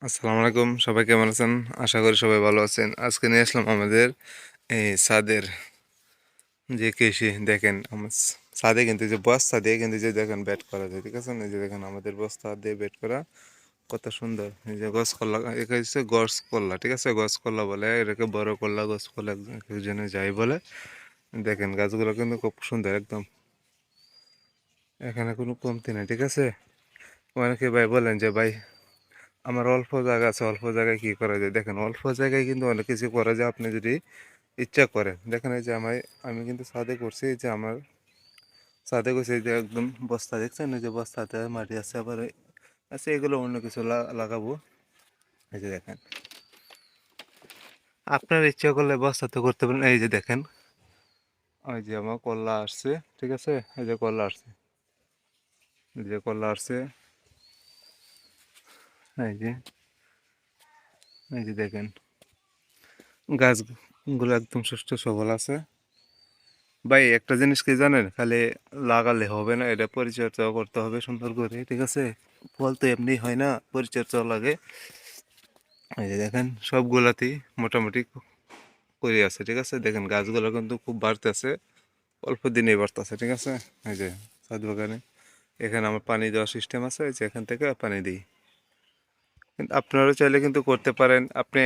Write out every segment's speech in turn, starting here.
আসসালামু আলাইকুম, সবাই কেমন আছেন? আশা করি সবাই ভালো আছেন। আজকে নিয়ে আসলাম আমাদের এই ছাদের যে কৃষি। দেখেন আমার ছাদে কিন্তু যে বস্তা দিয়ে কিন্তু যে দেখেন বেড করা যায়, ঠিক আছে না? এই যে দেখেন আমাদের বস্তা দিয়ে বেড করা কত সুন্দর। এই যে গছ কল্লা, এটা হচ্ছে গছ কল্লা, ঠিক আছে? গছ কল্লা বলে এটাকে, বড় কল্লা, গছ কল্লা একজনে যাই বলে। দেখেন গাছগুলো কিন্তু খুব সুন্দর একদম, এখানে কোনো কমতি নেই, ঠিক আছে? অনেকে ভাই বলেন যে ভাই আমার অল্প জায়গা আছে, অল্প জায়গায় কি করা যায়? দেখেন অল্প জায়গায় কিন্তু অনেক কিছু করা যায় আপনি যদি ইচ্ছা করেন। দেখেন এই যে আমি কিন্তু ছাদে করছি, এই যে আমার ছাদে করছি, এই যে একদম বস্তা দেখছেন, এই যে বস্তাতে মাটি আছে, আবার আছে এগুলো অন্য কিছু লাগাবো। এই যে দেখেন আপনার ইচ্ছা করলে বস্তাতে করতে পারেন। এই যে দেখেন ওই যে আমার করলা আসছে, ঠিক আছে? এই যে করলা আসছে, এই যে করলা আসছে, এই যে, এই যে দেখেন গাছগুলো একদম সুস্থ সবল আছে। ভাই একটা জিনিস কি জানেন, খালি লাগালে হবে না, এটা পরিচর্যাও করতে হবে সুন্দর করে, ঠিক আছে? ফল তো এমনি হয় না, পরিচর্যাও লাগে। এই যে দেখেন সবগুলাতেই মোটামুটি করে আছে, ঠিক আছে? দেখেন গাছগুলো কিন্তু খুব বাড়তেছে, অল্প দিনেই বাড়তেছে, ঠিক আছে? এই যে ছাদ বাগানে এখানে আমার পানি দেওয়ার সিস্টেম আছে, এই যে এখান থেকে পানি দিই। কিন্তু আপনারাও চাইলে কিন্তু করতে পারেন। আপনি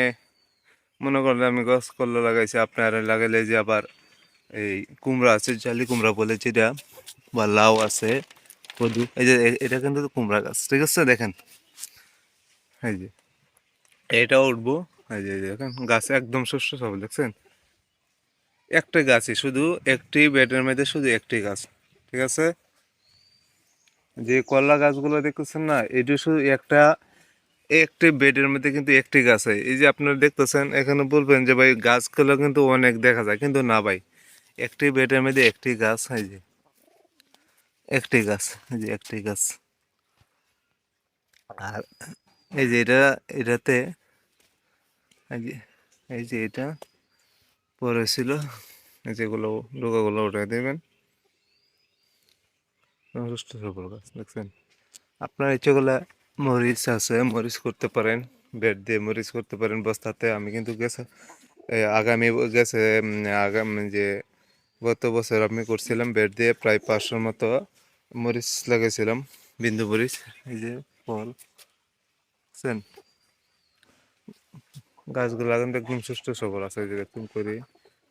মনে করেন আমি গাছ কল্লা লাগাইছি, আপনারা লাগাইলে যে আবার এই কুমড়া আছে, জালি কুমড়া বলে যেটা, বা লাউ আছে, কদু, এই যে এটা কিন্তু কুমড়া গাছ, ঠিক আছে? দেখেন এই যে এটা উঠবো, এই যে দেখেন গাছ একদম শস্য সবল, দেখছেন? একটা গাছই, শুধু একটি বেডের মধ্যে শুধু একটি গাছ, ঠিক আছে? যে কলা গাছগুলো দেখতেছেন না, এটা শুধু একটি বেডের মধ্যে কিন্তু একটি গাছ হয়। এই যে আপনারা দেখতেছেন, এখানে বলবেন যে ভাই গাছগুলো কিন্তু অনেক দেখা যায়, কিন্তু না ভাই, একটি বেডের মধ্যে একটি গাছ, এই যে একটি গাছ, এই যে একটি গাছ। আর এই যে এটাতে এই যে এটা পড়েছিল, এই যেগুলো ডোকাগুলো উঠে দেবেন, সুস্থ সবল গাছ, দেখছেন? আপনার ইচ্ছে করলে মরিচ আছে, মরিচ করতে পারেন, বেড দিয়ে মরিচ করতে পারেন বস্তাতে। আমি কিন্তু গেছে আগামী গেছে আগামী যে গত বছর আমি করছিলাম বেড দিয়ে প্রায় 500 মতো মরিচ লাগাইছিলাম, বিন্দু মরিচ। এই যে ফল, বুঝছেন? গাছগুলো কিন্তু একদম সুস্থ সবল আছে, এই যে এরকম করি,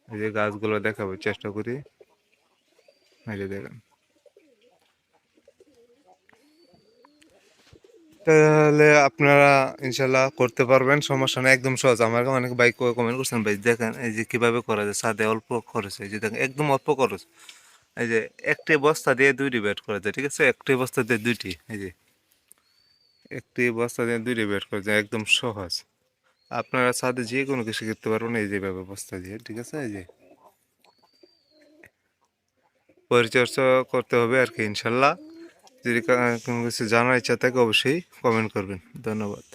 এই যে গাছগুলো দেখাবো চেষ্টা করি, এই যে দেখেন। তাহলে আপনারা ইনশাল্লাহ করতে পারবেন, সমস্যা নেই, একদম সহজ। আমার অনেক বাইক কমেন্ট করছেন ভাই দেখেন এই যে কিভাবে করা যায় ছাদে অল্প খরচ, এই যে দেখেন একদম অল্প খরচ। এই যে একটি বস্তা দিয়ে দুইটি বেড করা যায়, ঠিক আছে? একটি বস্তা দিয়ে দুইটি, এই যে একটি বস্তা দিয়ে দুইটি বেড করা যায়, একদম সহজ। আপনারা ছাদে যে কোনো কিছু করতে পারবেন এই যেভাবে বস্তা দিয়ে, ঠিক আছে? এই যে পরিচর্যা করতে হবে আর কি, ইনশাল্লাহ। যদি কোনো কিছু জানার ইচ্ছা থাকে অবশ্যই কমেন্ট করবেন। ধন্যবাদ।